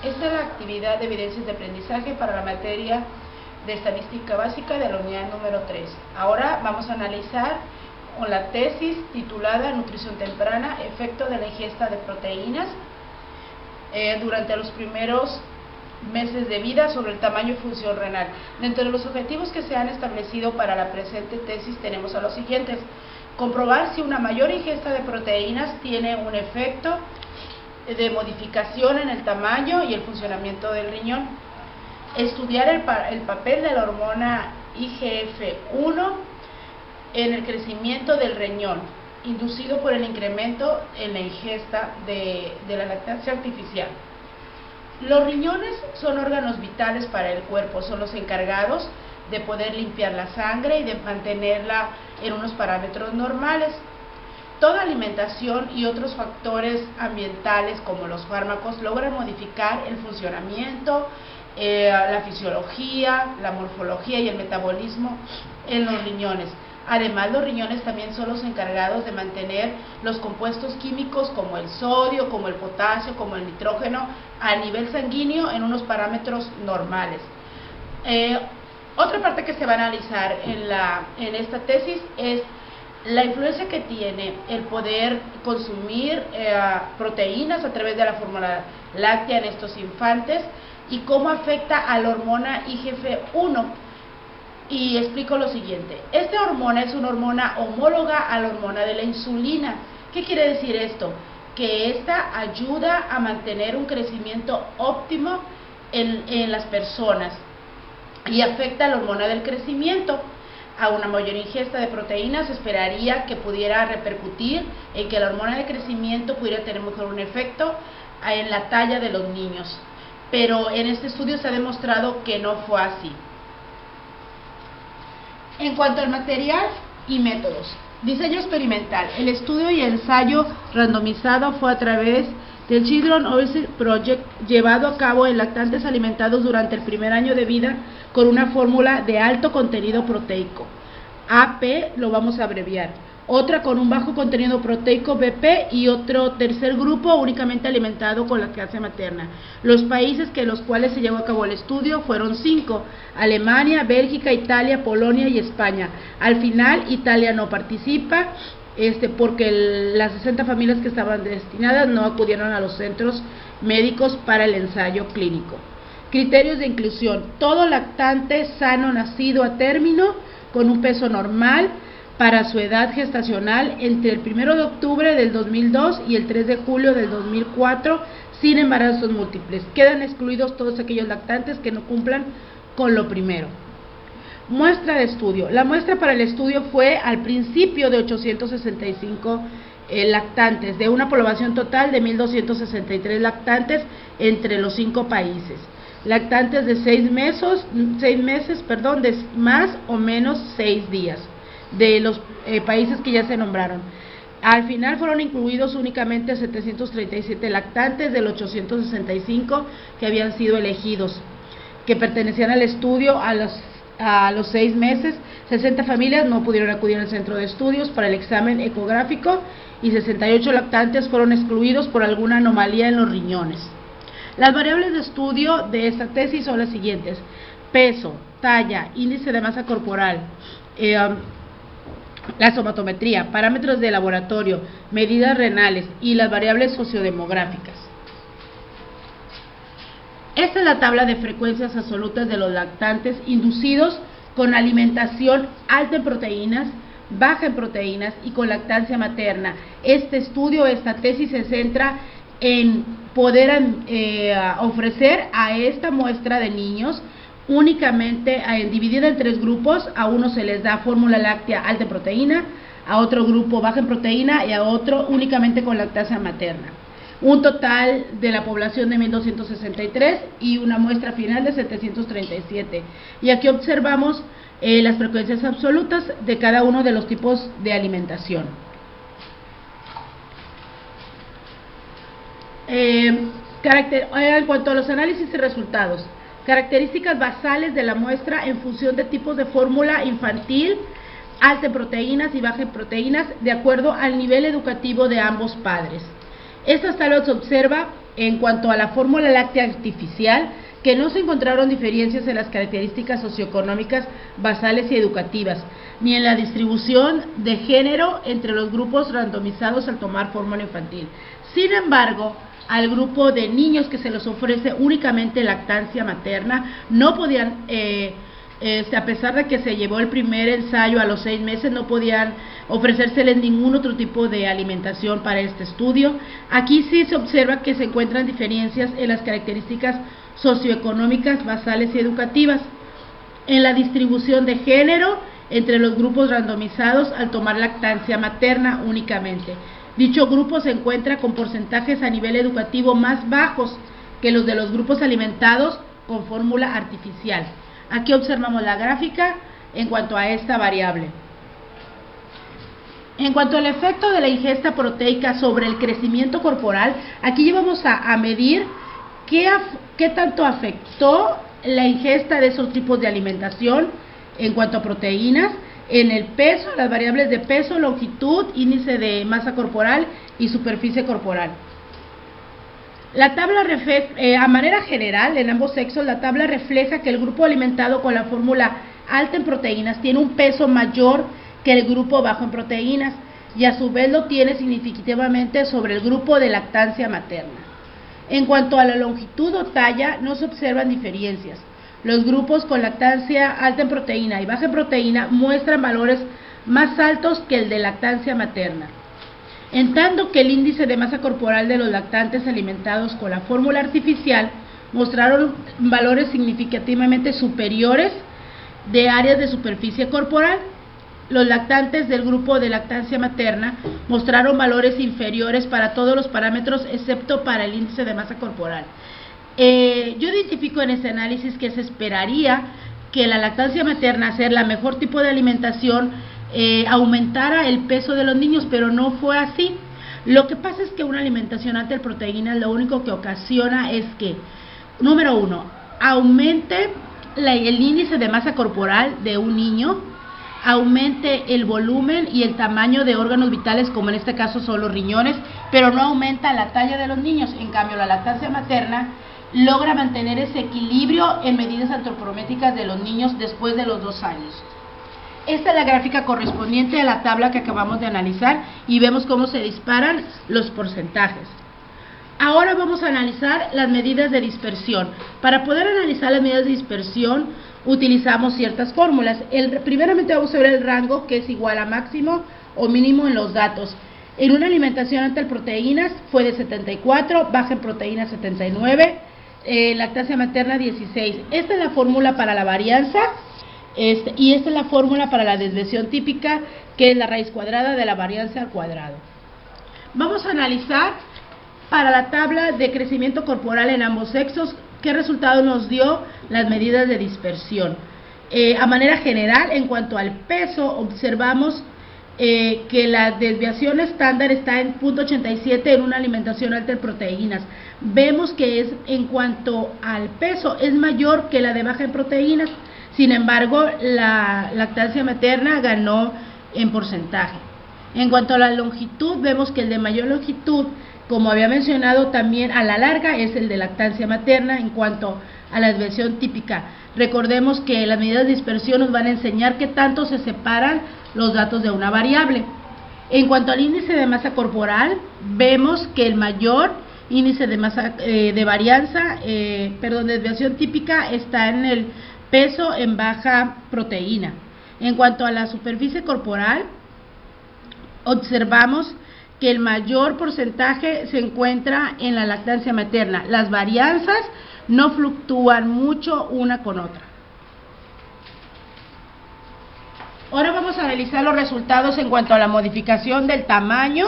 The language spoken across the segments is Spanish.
Esta es la actividad de evidencias de aprendizaje para la materia de estadística básica de la unidad número 3. Ahora vamos a analizar la tesis titulada Nutrición temprana, efecto de la ingesta de proteínas durante los primeros meses de vida sobre el tamaño y función renal. Dentro de los objetivos que se han establecido para la presente tesis tenemos a los siguientes: comprobar si una mayor ingesta de proteínas tiene un efecto de modificación en el tamaño y el funcionamiento del riñón, estudiar el papel de la hormona IGF-1 en el crecimiento del riñón, inducido por el incremento en la ingesta de la lactancia artificial. Los riñones son órganos vitales para el cuerpo, son los encargados de poder limpiar la sangre y de mantenerla en unos parámetros normales. Toda alimentación y otros factores ambientales como los fármacos logran modificar el funcionamiento, la fisiología, la morfología y el metabolismo en los riñones. Además, los riñones también son los encargados de mantener los compuestos químicos como el sodio, como el potasio, como el nitrógeno a nivel sanguíneo en unos parámetros normales. Otra parte que se va a analizar en esta tesis es la influencia que tiene el poder consumir proteínas a través de la fórmula láctea en estos infantes y cómo afecta a la hormona IGF-1. Y explico lo siguiente: esta hormona es una hormona homóloga a la hormona de la insulina. ¿Qué quiere decir esto? Que esta ayuda a mantener un crecimiento óptimo en las personas y afecta a la hormona del crecimiento. A una mayor ingesta de proteínas se esperaría que pudiera repercutir en que la hormona de crecimiento pudiera tener mejor un efecto en la talla de los niños, pero en este estudio se ha demostrado que no fue así. En cuanto al material y métodos: diseño experimental. El estudio y ensayo randomizado fue a través del Children Oasis Project, llevado a cabo en lactantes alimentados durante el primer año de vida con una fórmula de alto contenido proteico, AP lo vamos a abreviar, otra con un bajo contenido proteico, BP, y otro tercer grupo únicamente alimentado con lactancia materna. Los países en los cuales se llevó a cabo el estudio fueron 5: Alemania, Bélgica, Italia, Polonia y España. Al final Italia no participa porque las 60 familias que estaban destinadas no acudieron a los centros médicos para el ensayo clínico. Criterios de inclusión: todo lactante sano nacido a término con un peso normal para su edad gestacional entre el 1 de octubre del 2002 y el 3 de julio del 2004, sin embarazos múltiples. Quedan excluidos todos aquellos lactantes que no cumplan con lo primero. Muestra de estudio. La muestra para el estudio fue al principio de 865 lactantes, de una población total de 1.263 lactantes entre los 5 países. Lactantes de 6 meses, de más o menos 6 días, de los países que ya se nombraron. Al final fueron incluidos únicamente 737 lactantes de los 865 que habían sido elegidos, que pertenecían al estudio a los 6 meses. 60 familias no pudieron acudir al centro de estudios para el examen ecográfico y 68 lactantes fueron excluidos por alguna anomalía en los riñones. Las variables de estudio de esta tesis son las siguientes: peso, talla, índice de masa corporal, la somatometría, parámetros de laboratorio, medidas renales y las variables sociodemográficas. Esta es la tabla de frecuencias absolutas de los lactantes inducidos con alimentación alta en proteínas, baja en proteínas y con lactancia materna. Esta tesis se centra en poder ofrecer a esta muestra de niños únicamente dividida en 3 grupos. A uno se les da fórmula láctea alta en proteína, a otro grupo baja en proteína y a otro únicamente con lactancia materna. Un total de la población de 1.263 y una muestra final de 737. Y aquí observamos las frecuencias absolutas de cada uno de los tipos de alimentación. En cuanto a los análisis y resultados: características basales de la muestra en función de tipos de fórmula infantil, alta en proteínas y baja en proteínas, de acuerdo al nivel educativo de ambos padres. Estas tablas observa En cuanto a la fórmula láctea artificial, que no se encontraron diferencias en las características socioeconómicas basales y educativas, ni en la distribución de género entre los grupos randomizados al tomar fórmula infantil. Sin embargo, al grupo de niños que se les ofrece únicamente lactancia materna, no podían, a pesar de que se llevó el primer ensayo a los 6 meses, no podían ofrecérseles ningún otro tipo de alimentación para este estudio. Aquí sí se observa que se encuentran diferencias en las características socioeconómicas, basales y educativas, en la distribución de género entre los grupos randomizados al tomar lactancia materna únicamente. Dicho grupo se encuentra con porcentajes a nivel educativo más bajos que los de los grupos alimentados con fórmula artificial. Aquí observamos la gráfica en cuanto a esta variable. En cuanto al efecto de la ingesta proteica sobre el crecimiento corporal, aquí vamos a medir qué tanto afectó la ingesta de esos tipos de alimentación en cuanto a proteínas, en el peso, las variables de peso, longitud, índice de masa corporal y superficie corporal. La tabla a manera general, en ambos sexos, la tabla refleja que el grupo alimentado con la fórmula alta en proteínas tiene un peso mayor que el grupo bajo en proteínas y a su vez lo tiene significativamente sobre el grupo de lactancia materna. En cuanto a la longitud o talla, no se observan diferencias. Los grupos con lactancia alta en proteína y baja en proteína muestran valores más altos que el de lactancia materna. En tanto que el índice de masa corporal de los lactantes alimentados con la fórmula artificial mostraron valores significativamente superiores de áreas de superficie corporal. Los lactantes del grupo de lactancia materna mostraron valores inferiores para todos los parámetros excepto para el índice de masa corporal. Yo identifico en este análisis que se esperaría que la lactancia materna, ser la mejor tipo de alimentación, aumentara el peso de los niños, pero no fue así. Lo que pasa es que una alimentación alta en proteínas lo único que ocasiona es que, número 1, aumente el índice de masa corporal de un niño, aumente el volumen y el tamaño de órganos vitales, como en este caso son los riñones, pero no aumenta la talla de los niños. En cambio, la lactancia materna logra mantener ese equilibrio en medidas antropométricas de los niños después de los 2 años. Esta es la gráfica correspondiente a la tabla que acabamos de analizar y vemos cómo se disparan los porcentajes. Ahora vamos a analizar las medidas de dispersión. Para poder analizar las medidas de dispersión utilizamos ciertas fórmulas. Primeramente vamos a ver el rango, que es igual a máximo o mínimo en los datos. En una alimentación alta en proteínas fue de 74, baja en proteínas 79, lactancia materna 16. Esta es la fórmula para la varianza y esta es la fórmula para la desviación típica, que es la raíz cuadrada de la varianza al cuadrado. Vamos a analizar para la tabla de crecimiento corporal en ambos sexos qué resultado nos dio las medidas de dispersión. A manera general, en cuanto al peso, observamos que la desviación estándar está en 0.87 en una alimentación alta en proteínas. Vemos que en cuanto al peso es mayor que la de baja en proteínas. Sin embargo, la lactancia materna ganó en porcentaje. En cuanto a la longitud, vemos que el de mayor longitud, como había mencionado también a la larga, es el de lactancia materna. En cuanto a la desviación típica, recordemos que las medidas de dispersión nos van a enseñar qué tanto se separan los datos de una variable. En cuanto al índice de masa corporal, vemos que el mayor índice de masa de varianza, desviación típica está en el peso en baja proteína. En cuanto a la superficie corporal, observamos que el mayor porcentaje se encuentra en la lactancia materna. Las varianzas no fluctúan mucho una con otra. Ahora vamos a analizar los resultados en cuanto a la modificación del tamaño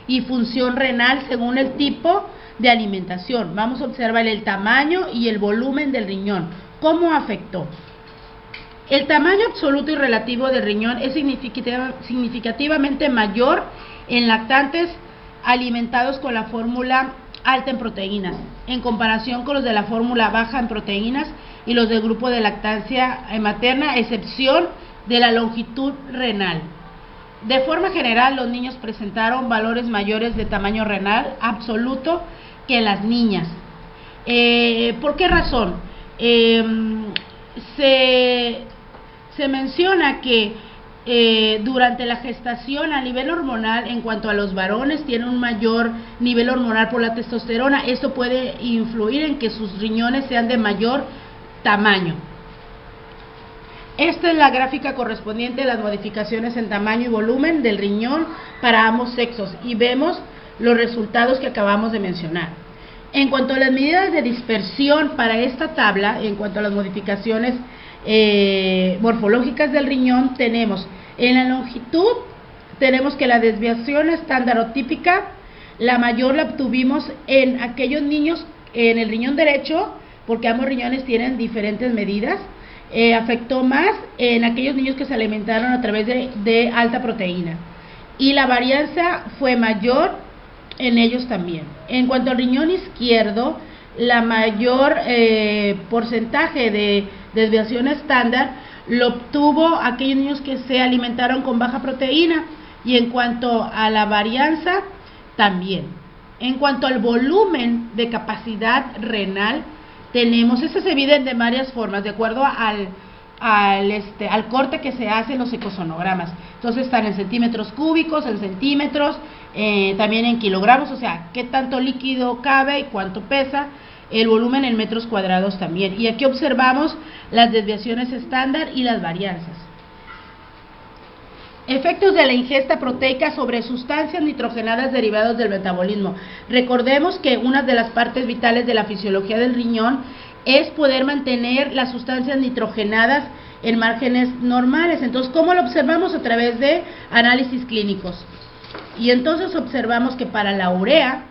y función renal según el tipo de alimentación. Vamos a observar el tamaño y el volumen del riñón. ¿Cómo afectó? El tamaño absoluto y relativo del riñón es significativamente mayor en lactantes alimentados con la fórmula alta en proteínas, en comparación con los de la fórmula baja en proteínas y los del grupo de lactancia materna, a excepción de la longitud renal. De forma general, los niños presentaron valores mayores de tamaño renal absoluto que las niñas. ¿Por qué razón? Se menciona que durante la gestación a nivel hormonal, en cuanto a los varones, tienen un mayor nivel hormonal por la testosterona. Esto puede influir en que sus riñones sean de mayor tamaño. Esta es la gráfica correspondiente a las modificaciones en tamaño y volumen del riñón para ambos sexos y vemos los resultados que acabamos de mencionar. En cuanto a las medidas de dispersión para esta tabla, en cuanto a las modificaciones morfológicas del riñón, tenemos en la longitud, tenemos que la desviación estándar o típica, la mayor la obtuvimos en aquellos niños en el riñón derecho, porque ambos riñones tienen diferentes medidas. Afectó más en aquellos niños que se alimentaron a través de alta proteína, y la varianza fue mayor en ellos también. En cuanto al riñón izquierdo, la mayor porcentaje de desviación estándar lo obtuvo aquellos niños que se alimentaron con baja proteína, y en cuanto a la varianza también. En cuanto al volumen de capacidad renal, tenemos, este se mide de varias formas, de acuerdo al corte que se hace en los ecosonogramas. Entonces están en centímetros cúbicos, en centímetros, también en kilogramos, o sea, qué tanto líquido cabe y cuánto pesa, el volumen en metros cuadrados también. Y aquí observamos las desviaciones estándar y las varianzas. Efectos de la ingesta proteica sobre sustancias nitrogenadas derivadas del metabolismo. Recordemos que una de las partes vitales de la fisiología del riñón es poder mantener las sustancias nitrogenadas en márgenes normales. Entonces, ¿cómo lo observamos? A través de análisis clínicos. Y entonces observamos que para la urea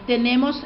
tenemos,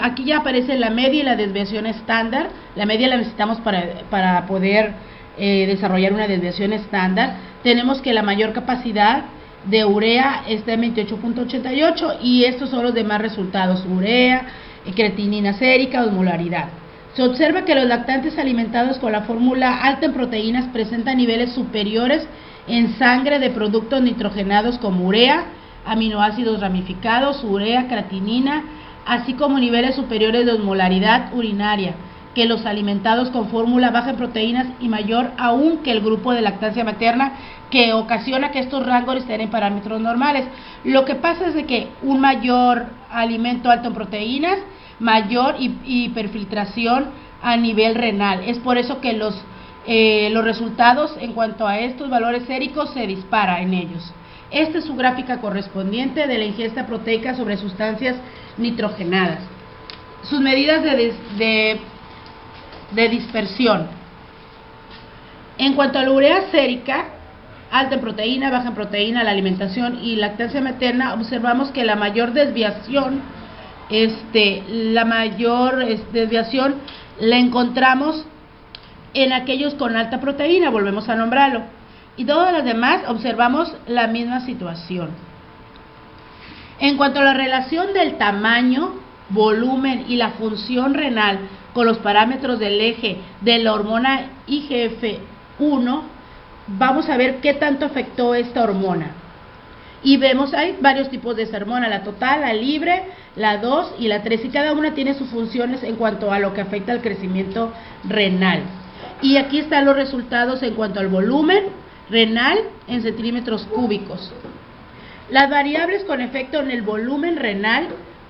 aquí ya aparece la media y la desviación estándar. La media la necesitamos para poder desarrollar una desviación estándar. Tenemos que la mayor capacidad de urea está en 28.88 y estos son los demás resultados: urea, creatinina sérica, osmolaridad. Se observa que los lactantes alimentados con la fórmula alta en proteínas presentan niveles superiores en sangre de productos nitrogenados como urea, aminoácidos ramificados, urea, creatinina, así como niveles superiores de osmolaridad urinaria que los alimentados con fórmula baja en proteínas, y mayor aún que el grupo de lactancia materna, que ocasiona que estos rangos estén en parámetros normales. Lo que pasa es de que un mayor alimento alto en proteínas, mayor hiperfiltración a nivel renal. Es por eso que los resultados en cuanto a estos valores séricos se dispara en ellos. Esta es su gráfica correspondiente de la ingesta proteica sobre sustancias nitrogenadas. Sus medidas de dispersión. En cuanto a la urea sérica, alta en proteína, baja en proteína, la alimentación y lactancia materna, observamos que la mayor desviación, la encontramos en aquellos con alta proteína, volvemos a nombrarlo, y todas las demás observamos la misma situación. En cuanto a la relación del tamaño, volumen y la función renal con los parámetros del eje de la hormona IGF-1, vamos a ver qué tanto afectó esta hormona. Y vemos, hay varios tipos de esta hormona: la total, la libre, la 2 y la 3, y cada una tiene sus funciones en cuanto a lo que afecta al crecimiento renal. Y aquí están los resultados en cuanto al volumen renal en centímetros cúbicos. Las variables con efecto en el volumen renal,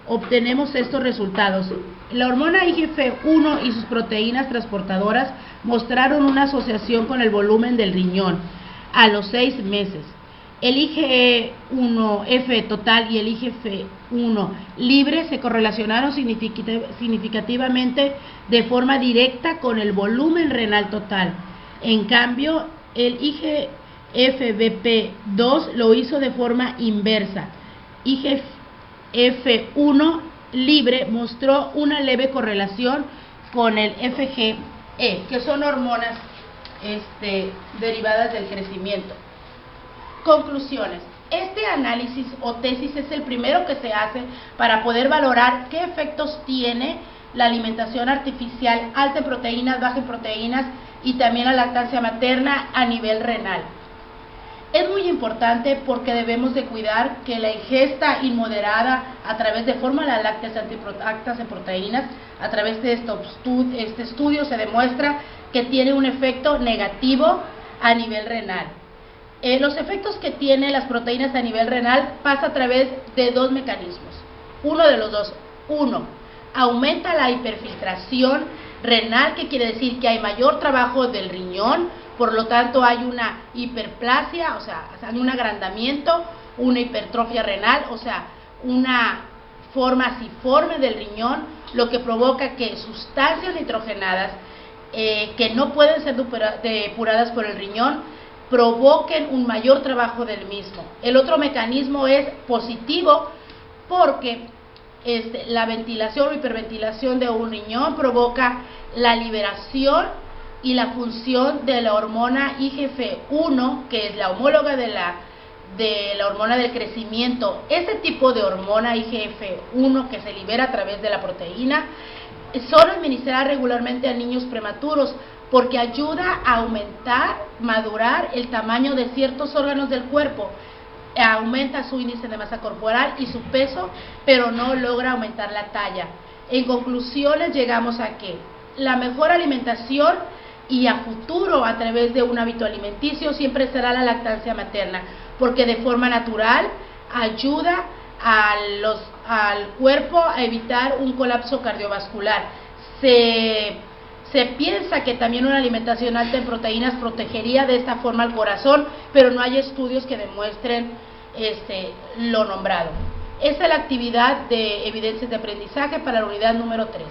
obtenemos estos resultados. La hormona IGF-1 y sus proteínas transportadoras mostraron una asociación con el volumen del riñón a los 6 meses. El IGF-1 total y el IGF-1 libre se correlacionaron significativamente de forma directa con el volumen renal total. En cambio, el IGF-BP2 lo hizo de forma inversa. IGF-1 libre mostró una leve correlación con el FGE, que son hormonas derivadas del crecimiento. Conclusiones. Este análisis o tesis es el primero que se hace para poder valorar qué efectos tiene la alimentación artificial alta en proteínas, baja en proteínas y también la lactancia materna a nivel renal. Es muy importante porque debemos de cuidar que la ingesta inmoderada a través de fórmulas lácteas altas en proteínas, a través de este estudio se demuestra que tiene un efecto negativo a nivel renal. Los efectos que tienen las proteínas a nivel renal pasa a través de dos mecanismos. Uno de los dos. Uno, aumenta la hiperfiltración renal, que quiere decir que hay mayor trabajo del riñón, por lo tanto hay una hiperplasia, o sea, un agrandamiento, una hipertrofia renal, o sea, una forma asiforme del riñón, lo que provoca que sustancias nitrogenadas que no pueden ser depuradas por el riñón provoquen un mayor trabajo del mismo. El otro mecanismo es positivo porque la ventilación o hiperventilación de un riñón provoca la liberación y la función de la hormona IGF-1, que es la homóloga de la hormona del crecimiento. Este tipo de hormona IGF-1 que se libera a través de la proteína son administradas regularmente a niños prematuros porque ayuda a aumentar, madurar el tamaño de ciertos órganos del cuerpo. Aumenta su índice de masa corporal y su peso, pero no logra aumentar la talla. En conclusiones llegamos a que la mejor alimentación y a futuro a través de un hábito alimenticio siempre será la lactancia materna, porque de forma natural ayuda al cuerpo a evitar un colapso cardiovascular. Se piensa que también una alimentación alta en proteínas protegería de esta forma al corazón, pero no hay estudios que demuestren lo nombrado. Esa es la actividad de evidencias de aprendizaje para la unidad número 3.